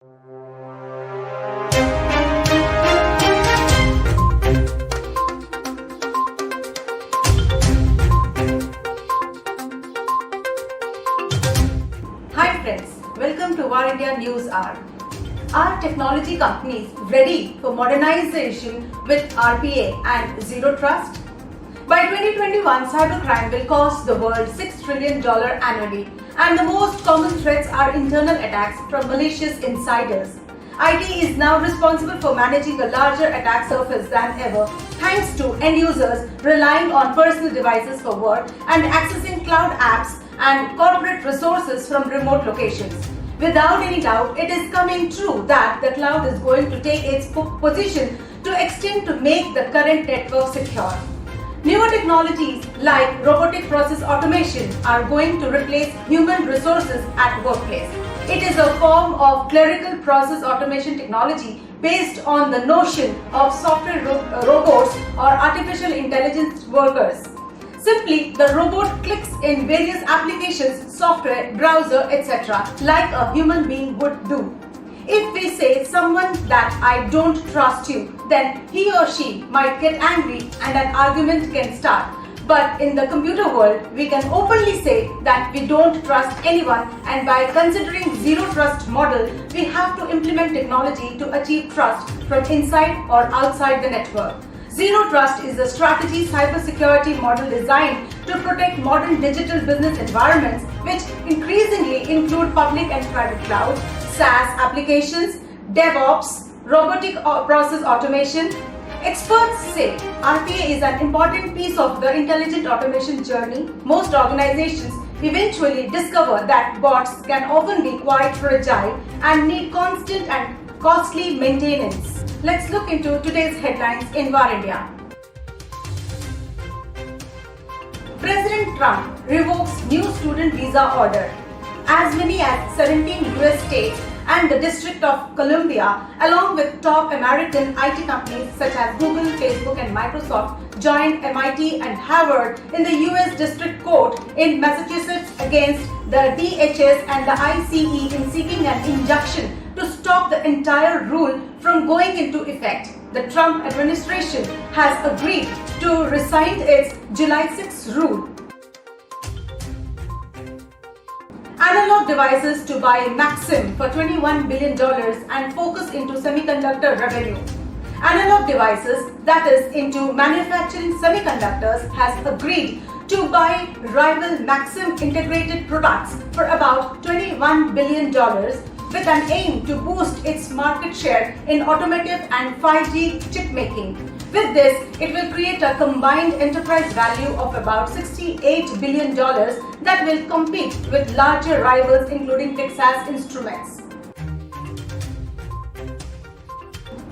Hi friends, welcome to War India News Hour. Are technology companies ready for modernization with RPA and zero trust? By 2021, cybercrime will cost the world $6 trillion annually, and the most common threats are internal attacks from malicious insiders. IT is now responsible for managing a larger attack surface than ever, thanks to end users relying on personal devices for work and accessing cloud apps and corporate resources from remote locations. Without any doubt, it is coming true that the cloud is going to take its position to extend to make the current network secure. Newer technologies like robotic process automation are going to replace human resources at workplace. It is a form of clerical process automation technology based on the notion of software robots or artificial intelligence workers. Simply, the robot clicks in various applications, software, browser, etc. like a human being would do. If we say someone that I don't trust you, then he or she might get angry and an argument can start. But in the computer world, we can openly say that we don't trust anyone, and by considering zero trust model, we have to implement technology to achieve trust from inside or outside the network. Zero Trust is a strategy cybersecurity model designed to protect modern digital business environments, which increasingly include public and private cloud, SaaS applications, DevOps, robotic process automation. Experts say RPA is an important piece of the intelligent automation journey. Most organizations eventually discover that bots can often be quite fragile and need constant and costly maintenance. Let's look into today's headlines in War India. President Trump revokes new student visa order. As many as 17 US states and the District of Columbia, along with top American IT companies such as Google, Facebook and Microsoft, joined MIT and Harvard in the US District Court in Massachusetts against the DHS and the ICE in seeking an injunction to stop the entire rule from going into effect. The Trump administration has agreed to rescind its July 6 rule. Analog Devices to buy Maxim for $21 billion and focus into semiconductor revenue. Analog Devices, that is into manufacturing semiconductors, has agreed to buy rival Maxim integrated products for about $21 billion with an aim to boost its market share in automotive and 5G chip making. With this, it will create a combined enterprise value of about $68 billion that will compete with larger rivals including Texas Instruments.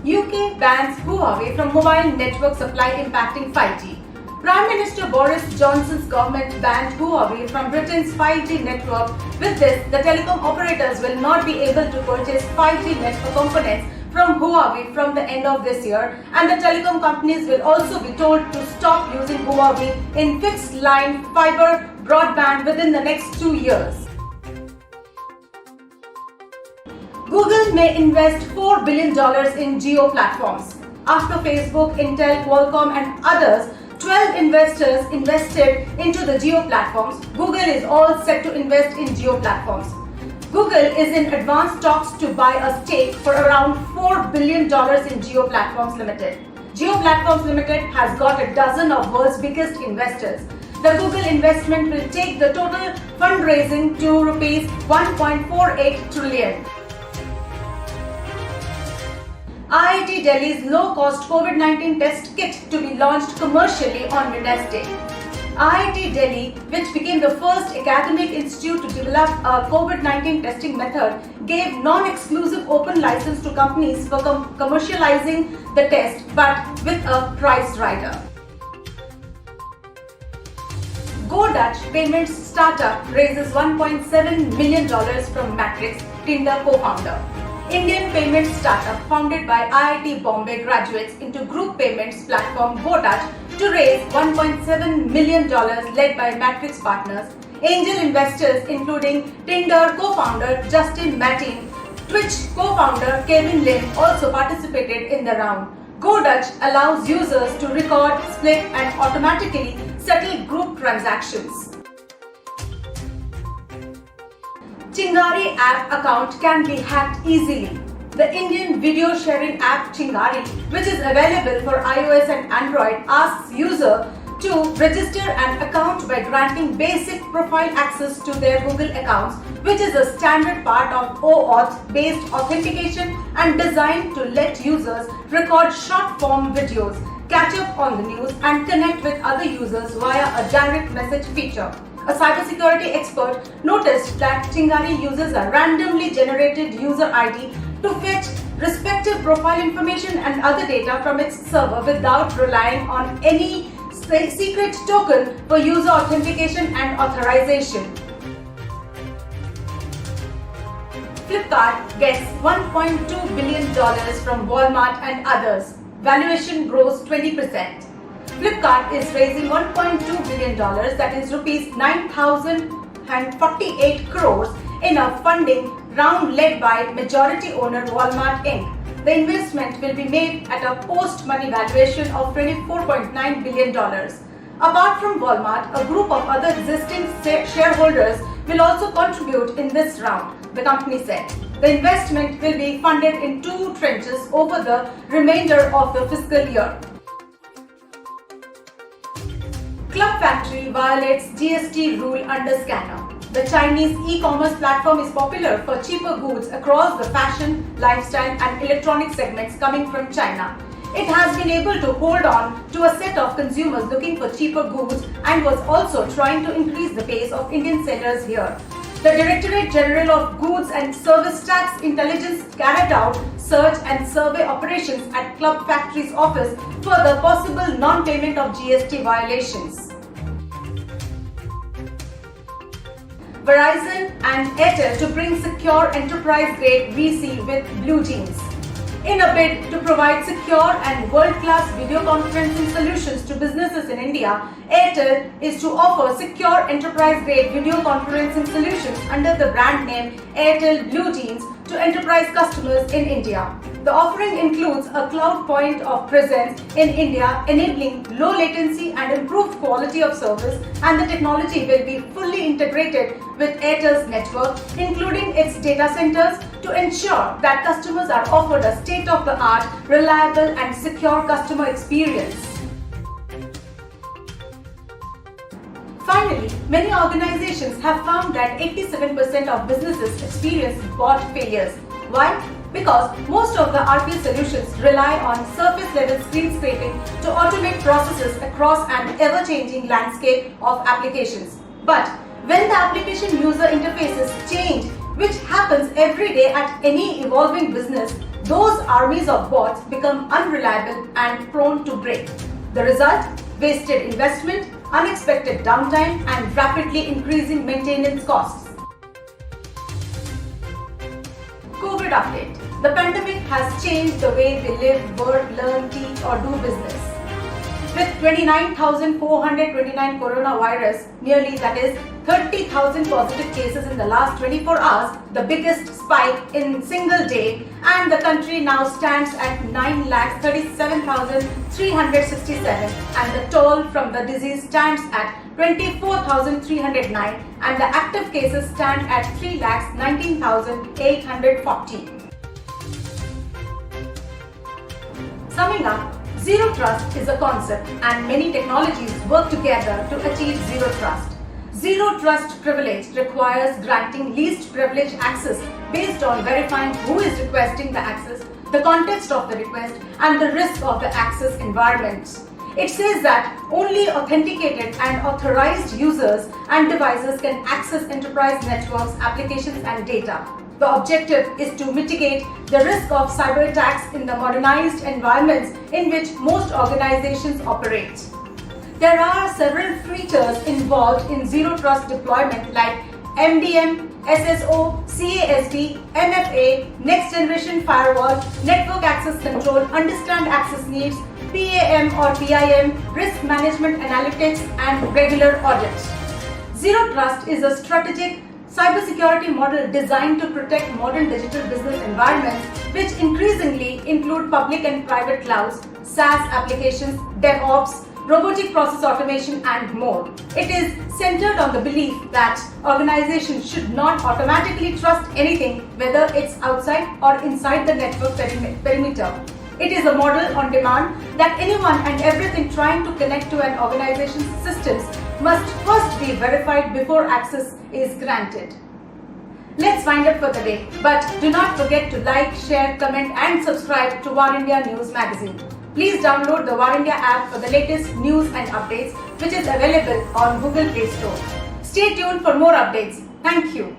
UK bans Huawei from mobile network supply impacting 5G. Prime Minister Boris Johnson's government banned Huawei from Britain's 5G network. With this, the telecom operators will not be able to purchase 5G network components from Huawei from the end of this year, and the telecom companies will also be told to stop using Huawei in fixed line fiber broadband within the next 2 years. Google may invest $4 billion in Jio platforms. After Facebook, Intel, Qualcomm and others, 12 investors invested into the Jio platforms. Google is all set to invest in Jio platforms. Google is in advanced talks to buy a stake for around $4 billion in Jio Platforms Limited. Jio Platforms Limited has got a dozen of world's biggest investors. The Google investment will take the total fundraising to rupees 1.48 trillion. IIT Delhi's low-cost COVID-19 test kit to be launched commercially on Wednesday. IIT Delhi, which became the first academic institute to develop a COVID-19 testing method, gave non-exclusive open license to companies for commercializing the test, but with a price rider. GoDutch payments startup raises $1.7 million from Matrix, Tinder co-founder. Indian payment startup founded by IIT Bombay graduates into group payments platform GoDutch to raise $1.7 million led by Matrix partners. Angel investors including Tinder co-founder Justin Mateen, Twitch co-founder Kevin Lim also participated in the round. GoDutch allows users to record, split and automatically settle group transactions. Chingari app account can be hacked easily. The Indian video sharing app Chingari, which is available for iOS and Android, asks user to register an account by granting basic profile access to their Google accounts, which is a standard part of OAuth based authentication and designed to let users record short form videos, catch up on the news and connect with other users via a direct message feature. A cybersecurity expert noticed that Chingari uses a randomly generated user ID to fetch respective profile information and other data from its server without relying on any secret token for user authentication and authorization. Flipkart gets $1.2 billion from Walmart and others. Valuation grows 20%. Flipkart is raising $1.2 billion, that is rupees 9,048 crores in a funding round led by majority owner Walmart Inc. The investment will be made at a post-money valuation of $24.9 billion. Apart from Walmart, a group of other existing shareholders will also contribute in this round, the company said. The investment will be funded in 2 tranches over the remainder of the fiscal year. Club Factory violates GST rule under scanner. The Chinese e-commerce platform is popular for cheaper goods across the fashion, lifestyle and electronic segments coming from China. It has been able to hold on to a set of consumers looking for cheaper goods and was also trying to increase the pace of Indian sellers here. The Directorate General of Goods and Service Tax Intelligence carried out search and survey operations at Club Factory's office for the possible non-payment of GST violations. Verizon and Airtel to bring secure enterprise-grade VC with BlueJeans. In a bid to provide secure and world-class video conferencing solutions to businesses in India, Airtel is to offer secure enterprise-grade video conferencing solutions under the brand name Airtel BlueJeans to enterprise customers in India. The offering includes a cloud point of presence in India, enabling low latency and improved quality of service, and the technology will be fully integrated with Airtel's network, including its data centers, to ensure that customers are offered a state-of-the-art, reliable and secure customer experience. Finally, many organizations have found that 87% of businesses experience bot failures. Why? Because most of the RPA solutions rely on surface-level screen scraping to automate processes across an ever-changing landscape of applications. But when the application user interfaces change, which happens every day at any evolving business, those armies of bots become unreliable and prone to break. The result? Wasted investment, unexpected downtime, and rapidly increasing maintenance costs. COVID update. The pandemic has changed the way we live, work, learn, teach or do business. With 29,429 coronavirus, nearly that is 30,000 positive cases in the last 24 hours, the biggest spike in single day, and the country now stands at 9,37,367 and the toll from the disease stands at 24,309 and the active cases stand at 3,19,840. Summing up, Zero Trust is a concept and many technologies work together to achieve Zero Trust. Zero Trust privilege requires granting least privilege access based on verifying who is requesting the access, the context of the request, and the risk of the access environment. It says that only authenticated and authorized users and devices can access enterprise networks, applications, and data. The objective is to mitigate the risk of cyber attacks in the modernized environments in which most organizations operate. There are several features involved in Zero Trust deployment like MDM, SSO, CASB, MFA, Next Generation Firewall, Network Access Control, Understand Access Needs, PAM or PIM, Risk Management Analytics, and Regular Audit. Zero Trust is a strategic cybersecurity model designed to protect modern digital business environments, which increasingly include public and private clouds, SaaS applications, DevOps, robotic process automation, and more. It is centered on the belief that organizations should not automatically trust anything, whether it's outside or inside the network perimeter. It is a model on demand that anyone and everything trying to connect to an organization's systems must first be verified before access is granted. Let's wind up for the day, but do not forget to like, share, comment and subscribe to War India News magazine. Please download the War India app for the latest news and updates, which is available on Google Play Store. Stay tuned for more updates. Thank you.